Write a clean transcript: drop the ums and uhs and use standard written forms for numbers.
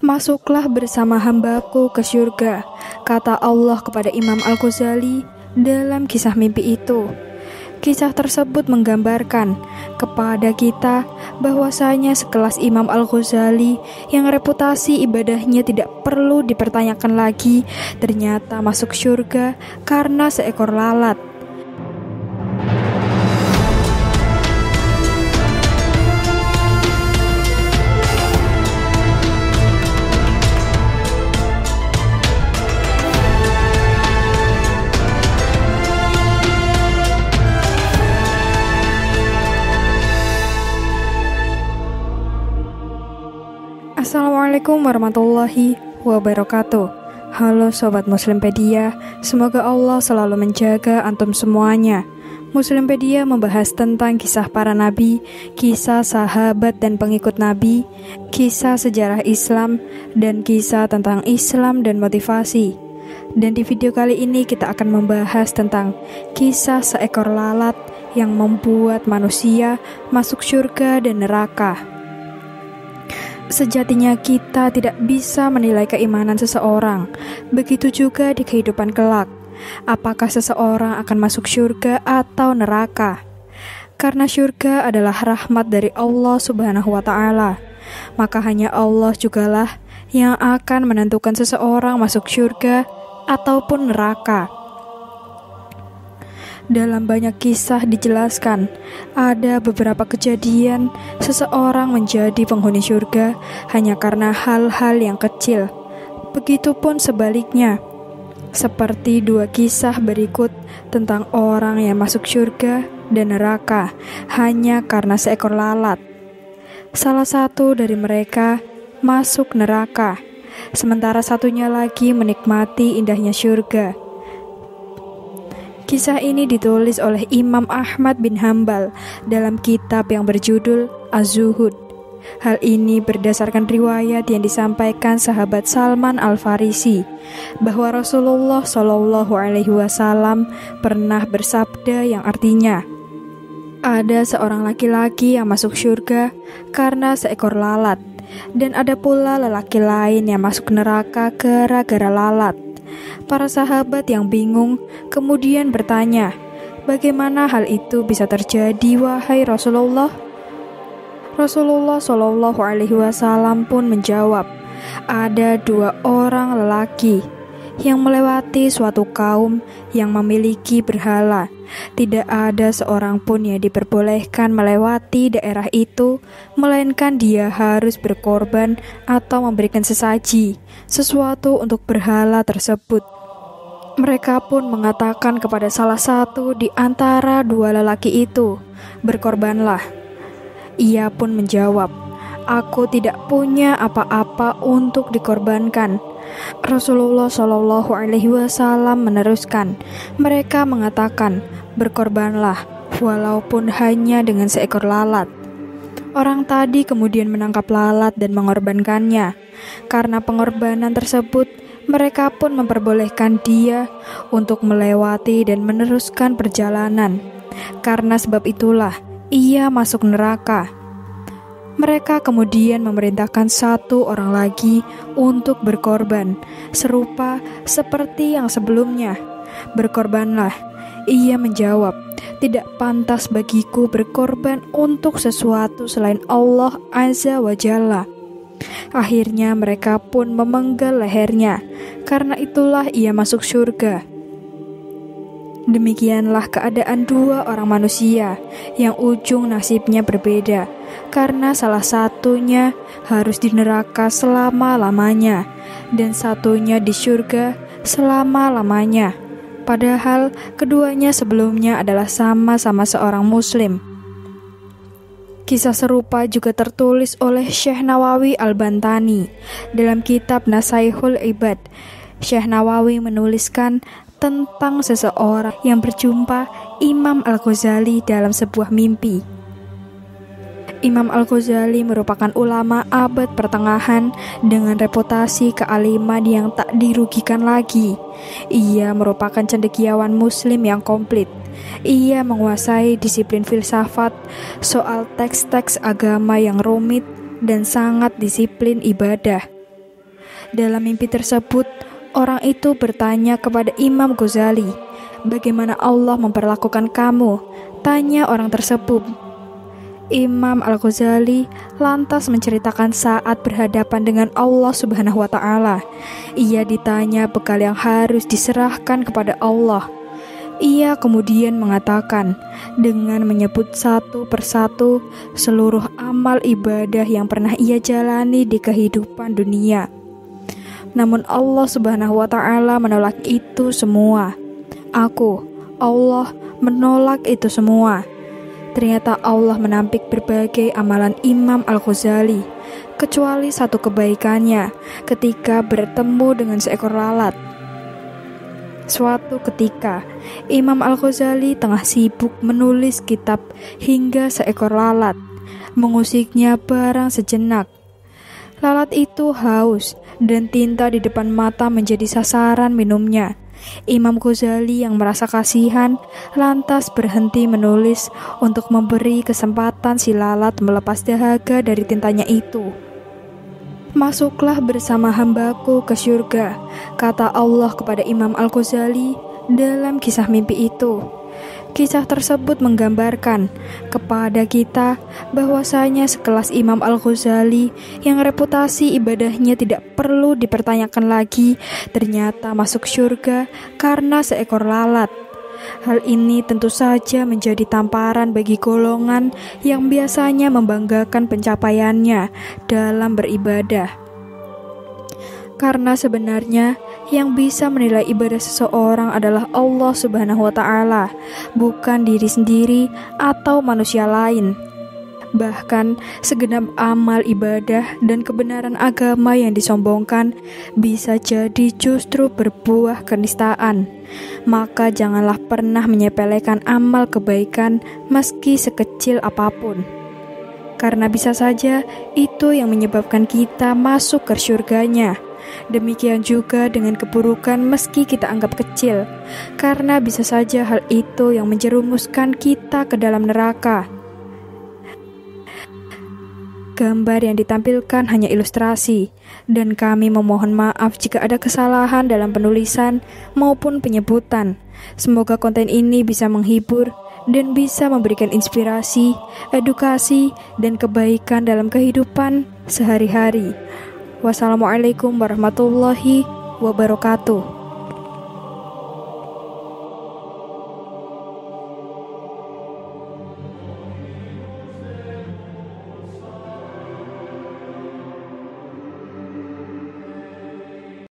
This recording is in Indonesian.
Masuklah bersama hambaku ke syurga, kata Allah kepada Imam Al-Ghazali dalam kisah mimpi itu. Kisah tersebut menggambarkan kepada kita bahwasanya sekelas Imam Al-Ghazali yang reputasi ibadahnya tidak perlu dipertanyakan lagi, ternyata masuk syurga karena seekor lalat. Assalamualaikum warahmatullahi wabarakatuh. Halo Sobat Muslimpedia, semoga Allah selalu menjaga antum semuanya. Muslimpedia membahas tentang kisah para nabi, kisah sahabat dan pengikut nabi, kisah sejarah Islam, dan kisah tentang Islam dan motivasi. Dan di video kali ini kita akan membahas tentang kisah seekor lalat yang membuat manusia masuk surga dan neraka. Sejatinya kita tidak bisa menilai keimanan seseorang, begitu juga di kehidupan kelak. Apakah seseorang akan masuk surga atau neraka? Karena surga adalah rahmat dari Allah Subhanahu wa Ta'ala, maka hanya Allah jugalah yang akan menentukan seseorang masuk surga ataupun neraka. Dalam banyak kisah dijelaskan, ada beberapa kejadian seseorang menjadi penghuni surga hanya karena hal-hal yang kecil. Begitupun sebaliknya, seperti dua kisah berikut tentang orang yang masuk surga dan neraka hanya karena seekor lalat. Salah satu dari mereka masuk neraka, sementara satunya lagi menikmati indahnya surga. Kisah ini ditulis oleh Imam Ahmad bin Hanbal dalam kitab yang berjudul Az-Zuhud. Hal ini berdasarkan riwayat yang disampaikan sahabat Salman Al-Farisi bahwa Rasulullah SAW pernah bersabda yang artinya, ada seorang laki-laki yang masuk surga karena seekor lalat, dan ada pula lelaki lain yang masuk neraka gara-gara lalat. Para sahabat yang bingung kemudian bertanya, bagaimana hal itu bisa terjadi wahai Rasulullah? Rasulullah SAW pun menjawab, ada dua orang lelaki yang melewati suatu kaum yang memiliki berhala. Tidak ada seorang pun yang diperbolehkan melewati daerah itu, melainkan dia harus berkorban atau memberikan sesaji, sesuatu untuk berhala tersebut. Mereka pun mengatakan kepada salah satu di antara dua lelaki itu, berkorbanlah. Ia pun menjawab, aku tidak punya apa-apa untuk dikorbankan. Rasulullah SAW meneruskan, mereka mengatakan, berkorbanlah walaupun hanya dengan seekor lalat. Orang tadi kemudian menangkap lalat dan mengorbankannya. Karena pengorbanan tersebut, mereka pun memperbolehkan dia untuk melewati dan meneruskan perjalanan. Karena sebab itulah ia masuk neraka. Mereka kemudian memerintahkan satu orang lagi untuk berkorban, serupa seperti yang sebelumnya. Berkorbanlah. Ia menjawab, tidak pantas bagiku berkorban untuk sesuatu selain Allah Azza wa Jalla. Akhirnya mereka pun memenggal lehernya, karena itulah ia masuk surga. Demikianlah keadaan dua orang manusia yang ujung nasibnya berbeda, karena salah satunya harus di neraka selama-lamanya dan satunya di surga selama-lamanya. Padahal keduanya sebelumnya adalah sama-sama seorang muslim. Kisah serupa juga tertulis oleh Syekh Nawawi Al-Bantani dalam kitab Nasaihul Ibad. Syekh Nawawi menuliskan tentang seseorang yang berjumpa Imam Al-Ghazali dalam sebuah mimpi. Imam Al-Ghazali merupakan ulama abad pertengahan dengan reputasi kealiman yang tak dirugikan lagi. Ia merupakan cendekiawan muslim yang komplit. Ia menguasai disiplin filsafat, soal teks-teks agama yang rumit, dan sangat disiplin ibadah. Dalam mimpi tersebut, orang itu bertanya kepada Imam Ghazali, "Bagaimana Allah memperlakukan kamu?" tanya orang tersebut. Imam Al-Ghazali lantas menceritakan saat berhadapan dengan Allah Subhanahu wa Ta'ala. Ia ditanya bekal yang harus diserahkan kepada Allah. Ia kemudian mengatakan dengan menyebut satu persatu seluruh amal ibadah yang pernah ia jalani di kehidupan dunia. Namun Allah Subhanahu wa Ta'ala menolak itu semua. Allah, menolak itu semua. Ternyata Allah menampik berbagai amalan Imam Al-Ghazali, kecuali satu kebaikannya ketika bertemu dengan seekor lalat. Suatu ketika, Imam Al-Ghazali tengah sibuk menulis kitab hingga seekor lalat mengusiknya barang sejenak. Lalat itu haus dan tinta di depan mata menjadi sasaran minumnya. Imam Ghazali yang merasa kasihan lantas berhenti menulis untuk memberi kesempatan si lalat melepas dahaga dari tintanya itu. "Masuklah bersama hambaku ke syurga," kata Allah kepada Imam Al-Ghazali dalam kisah mimpi itu. Kisah tersebut menggambarkan kepada kita bahwasanya sekelas Imam Al-Ghazali yang reputasi ibadahnya tidak perlu dipertanyakan lagi, ternyata masuk syurga karena seekor lalat. Hal ini tentu saja menjadi tamparan bagi golongan yang biasanya membanggakan pencapaiannya dalam beribadah. Karena sebenarnya yang bisa menilai ibadah seseorang adalah Allah Subhanahu wa Ta'ala, bukan diri sendiri atau manusia lain. Bahkan segenap amal ibadah dan kebenaran agama yang disombongkan bisa jadi justru berbuah kenistaan. Maka janganlah pernah menyepelekan amal kebaikan meski sekecil apapun. Karena bisa saja itu yang menyebabkan kita masuk ke syurganya. Demikian juga dengan keburukan meski kita anggap kecil, karena bisa saja hal itu yang menjerumuskan kita ke dalam neraka. Gambar yang ditampilkan hanya ilustrasi, dan kami memohon maaf jika ada kesalahan dalam penulisan maupun penyebutan. Semoga konten ini bisa menghibur dan bisa memberikan inspirasi, edukasi, dan kebaikan dalam kehidupan sehari-hari. Wassalamualaikum warahmatullahi wabarakatuh.